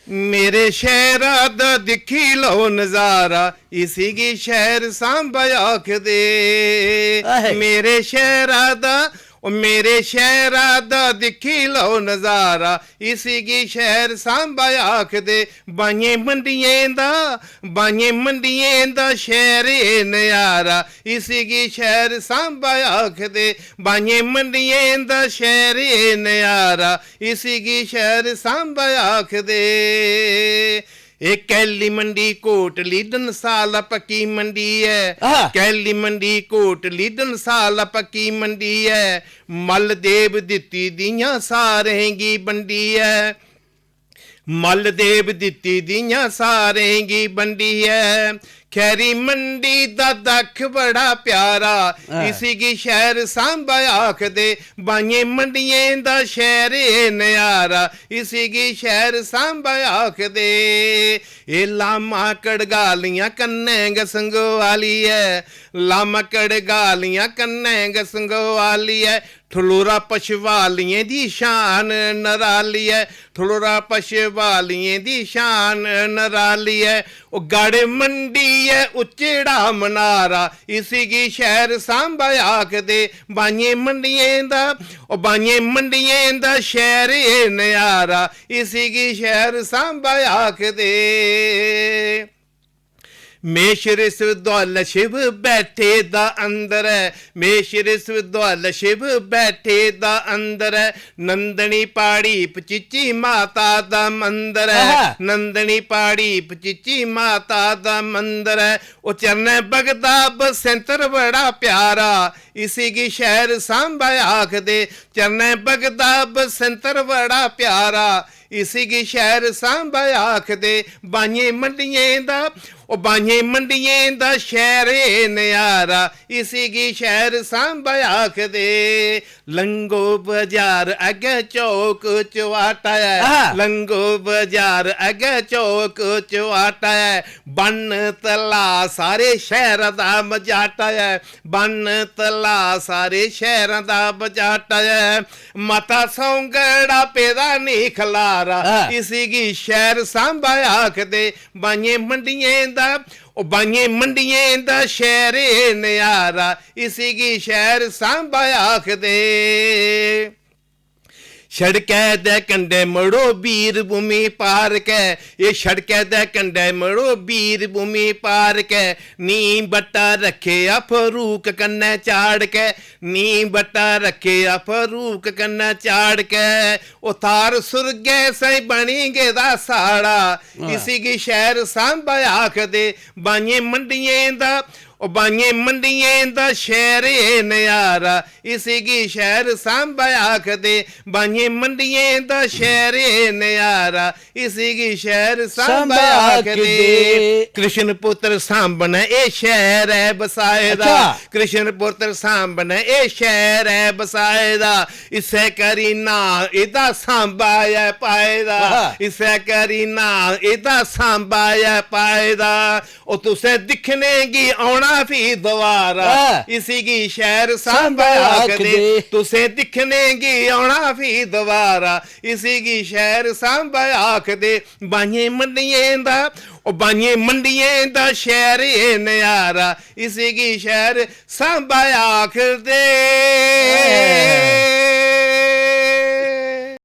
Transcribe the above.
मेरे शहरा दा दिखी लो नजारा इसी की शहर सांबा आख दे आहे। मेरे शहरा दा ओ मेरे शहरा दा दिखी लो नजारा इसी की शहर सांबा आख दे बाइये मंडियें दा शहर ए नयारा इसी की शहर सांबा आख दे बाइये मंडियें दा शहर ए नयारा इसी की शहर सांबा आख दे एक कैली मंडी कोटली डनसाला पक्की मंडी है कैली मंडी कोटली डनसाला पक्की मंडी है मल देव दित्ती दियां सारें गी बंडी है मल देव दित्ती दियां सारें गी बंडी है खैरी मंडी दा दख बड़ा प्यारा इसी की शहर सांबा आख दे बाइये मंडियें दा शहर ए नयारा इसी की शहर सांबा आख दे ए लामा कड़गालियां कन्ने गसंगो वाली है लामा कड़गालियां कन्ने गसंगो वाली है ठलोरा पशवालियें दी शान नराली है ठलोरा पशवालियें दी शान नराली है ओ गड़ मंडी है उचड़ा मनारा इसी की शहर सांबा आख दे बाइये मंडियें दा ओ बाइये मंडियें दा शहर ए नयारा इसी की शहर सांबा आख दे मेशर विश्वविद्यालय शिव बैठे दा अंदर है मेशर विश्वविद्यालय शिव बैठे दा अंदर है नंदनी पहाड़ी पचीची माता दा मंदिर है नंदनी पहाड़ी पचीची माता दा मंदिर है ओ चरण बगदा बसंतर बड़ा प्यारा इसी की शहर सांबा आख दे चरण बगदा बसंतर बड़ा प्यारा इसी की शहर सांबा आख दे बाइये मंडियें दा ओ बाइये मंडियें दा शहर ए नयारा इसी की शहर सांबा आख दे लंगो बाजार अगे चौक चवाटा है लंगो बाजार अगे चौक चवाटा है बन तला सारे शहर दा मजाटा है बन तला सारे शहर दा मजाटा है माता सौंगड़ा पेदा नहीं खलारा इसी की शहर सांबा आख दे बाइये मंडियें दा ओ बाइये मंडियें दा शहर ए नयारा इसी की शहर सांबा आख दे सड़कै दे कंढे मड़ो वीर भूमि पार्क है ये सड़कै दे कंढे मड़ो वीर भूमि पार्क है नी बट्टा रखे फरूक कन्नै चाड़ के नी बट्टा रखे फरूक कन्नै चाड़ के ओ थार सुरगे सही बनी गेदा साड़ा इसी की शहर सांबा आख दे बाइये मंडियें दा ओ बाइये मंडियें दा शहर ए नयारा इसी की शहर सांबा आख दे बाइये मंडियें दा शहर ए नयारा इसी की शहर सांबा आख दे कृष्ण पुत्र सांबन ए शहर है बसाए दा कृष्ण पुत्र सांबन ए शहर है बसाए दा इसे करी ना एदा सांबा है पाएदा इसे करी ना एदा सांबा है पाएदा ओ तुसे दिखने गी आना भी दोबारा इसी की शहर सांबा आख दे तुसे दिखने गी आना भी दोबारा इसी की शहर सांबा आख दे बाइये मंडियें दा ओ बाइये मंडियें दा शहर ए नयारा इसी की शहर सांबा आख दे